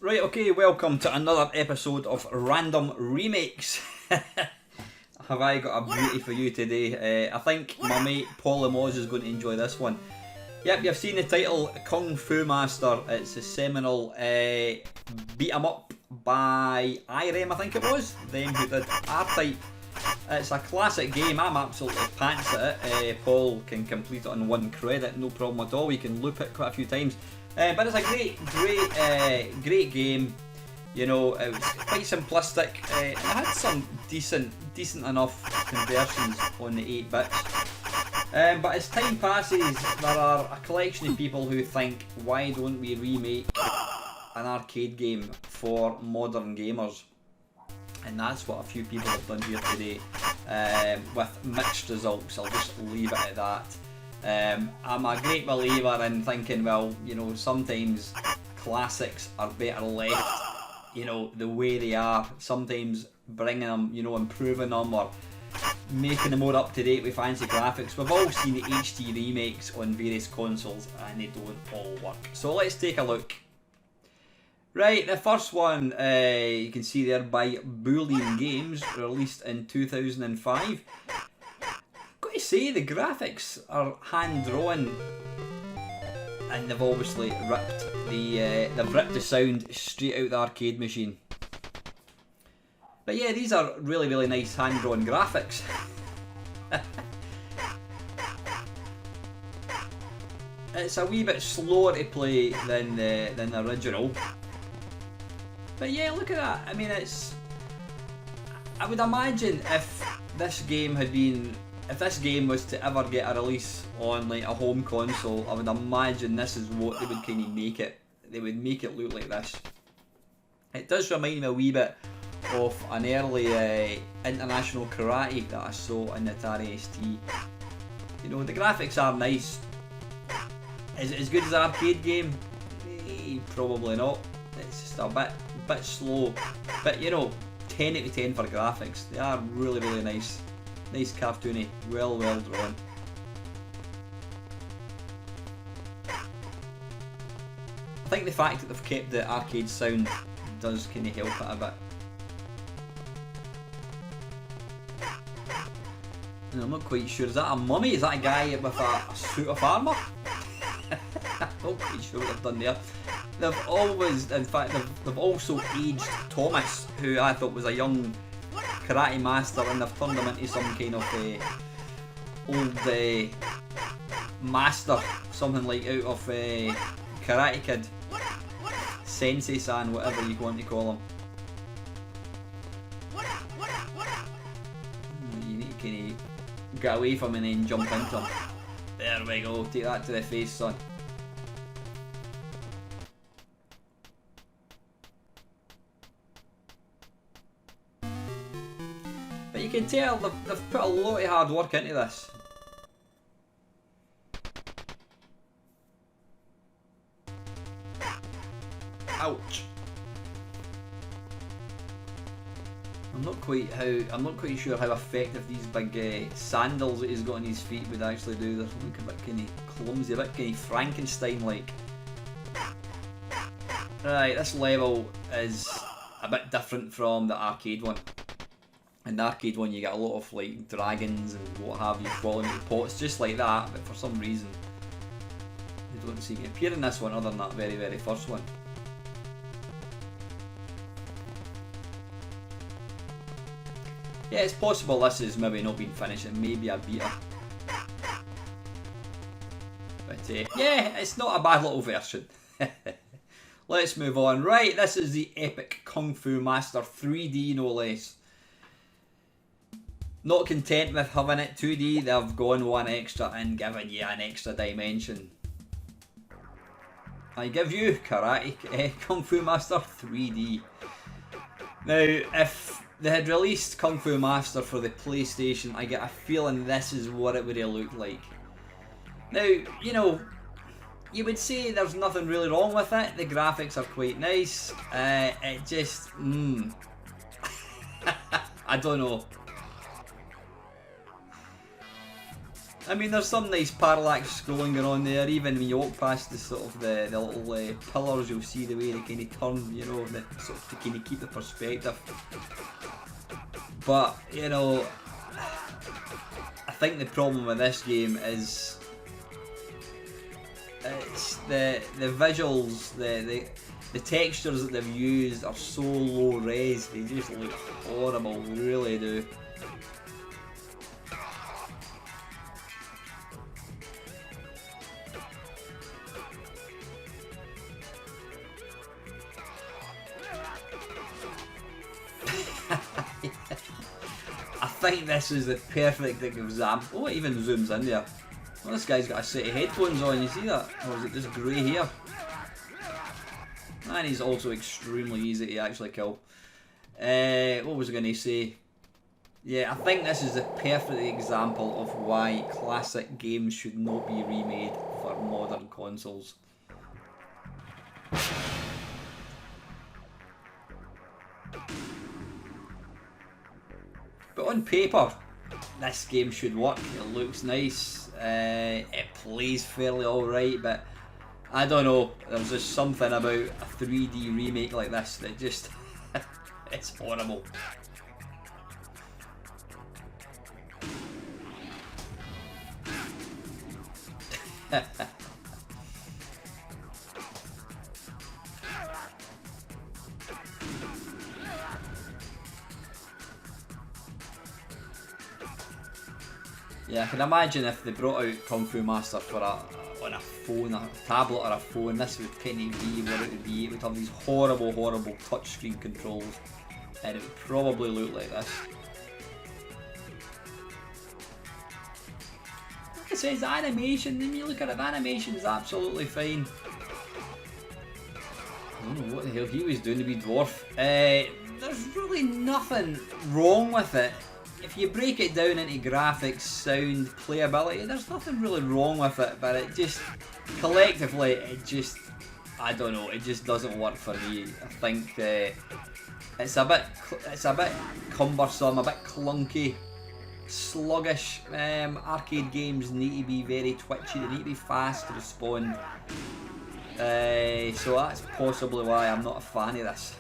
Right, okay, welcome to another episode of Random Remakes. Have I got a beauty for you today? I think my mate Paul Moz is going to enjoy this one. Yep, you've seen the title, Kung Fu Master. It's a seminal beat 'em up by Irems, I think it was. Them who did R-Type. It's a classic game. I'm absolutely pants at it. Paul can complete it on one credit, no problem at all. We can loop it quite a few times. But it's a great game. You know, it was quite simplistic, and it had some decent enough conversions on the 8 bits. But as time passes, there are a collection of people who think, why don't we remake an arcade game for modern gamers? And that's what a few people have done here today, with mixed results. I'll just leave it at that. I'm a great believer in thinking, well, you know, sometimes classics are better left, you know, the way they are. Sometimes bringing them, you know, improving them or making them more up to date with fancy graphics. We've all seen the HD remakes on various consoles and they don't all work. So let's take a look. Right, the first one you can see there by Boolean Games, released in 2005. Got to say, the graphics are hand drawn, and they've obviously ripped the sound straight out the arcade machine. But yeah, these are really nice hand drawn graphics. It's a wee bit slower to play than the original. But yeah, look at that. I mean, I would imagine if this game was to ever get a release on like a home console, I would imagine this is what they would kind of make it. They would make it look like this. It does remind me a wee bit of an early international karate that I saw in the Atari ST. You know, the graphics are nice. Is it as good as an arcade game? Probably not. It's just a bit slow, but you know, 10 out of 10 for graphics. They are really nice, cartoony, well drawn. I think the fact that they've kept the arcade sound does kind of help it a bit. And I'm not quite sure, is that a mummy? Is that a guy with a suit of armour? I'm not quite sure what they've done there. They've always, in fact, they've also aged Thomas, who I thought was a young karate master, and they've turned him into some kind of old master, something like out of Karate Kid, Sensei-san, whatever you want to call him. You need to kind of get away from him and then jump into him. There we go, take that to the face, son. But you can tell they've put a lot of hard work into this. Ouch. I'm not quite sure how effective these big sandals that he's got on his feet would actually do. They're looking a bit kind of clumsy, a bit kind of Frankenstein-like. Right, this level is a bit different from the arcade one. In the arcade one you get a lot of like dragons and what have you falling into pots just like that, but for some reason they don't seem to appear in this one other than that very first one. Yeah, it's possible this is maybe not been finished and maybe a beta. But yeah, it's not a bad little version. Let's move on. Right, this is the epic Kung Fu Master 3D, no less. Not content with having it 2D, they've gone one extra and given you an extra dimension. I give you Kung Fu Master 3D. Now, if they had released Kung Fu Master for the PlayStation, I get a feeling this is what it would have looked like. Now, you know, you would say there's nothing really wrong with it. The graphics are quite nice. It just, I don't know. I mean, there's some nice parallax scrolling going on there. Even when you walk past the sort of the little pillars, you'll see the way they kind of turn, you know, the, sort of to kind of keep the perspective. But you know, I think the problem with this game is it's the visuals, the textures that they've used are so low res. They just look horrible, really do. I think this is the perfect example. Oh, it even zooms in there. Well, this guy's got a set of headphones on, you see that? Or is it just grey hair? And he's also extremely easy to actually kill. What was I going to say? Yeah, I think this is the perfect example of why classic games should not be remade for modern consoles. But on paper, this game should work. It looks nice. It plays fairly alright, but I don't know. There's just something about a 3D remake like this that just it's horrible. Yeah, I can imagine if they brought out Kung Fu Master for on a phone, a tablet or a phone, this would kind of be what it would be. It would have these horrible, horrible touchscreen controls, and it would probably look like this. Like I say, the animation, when you look at it, the animation is absolutely fine. I don't know what the hell he was doing to be dwarf. There's really nothing wrong with it. If you break it down into graphics, sound, playability, there's nothing really wrong with it, but it just, collectively, it just, I don't know, it just doesn't work for me. I think it's a bit cumbersome, a bit clunky, sluggish. Arcade games need to be very twitchy, they need to be fast to respond. So that's possibly why I'm not a fan of this.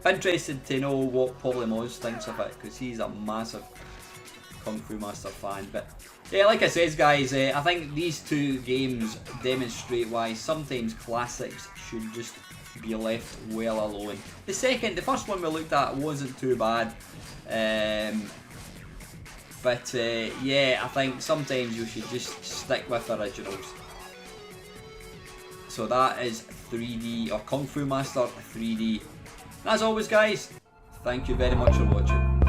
Interested to know what Polymoz thinks of it, because he's a massive Kung Fu Master fan. But yeah, like I said, guys, I think these two games demonstrate why sometimes classics should just be left well alone. The first one we looked at wasn't too bad, but yeah, I think sometimes you should just stick with originals. So that is 3D, or Kung Fu Master 3D. As always, guys, thank you very much for watching.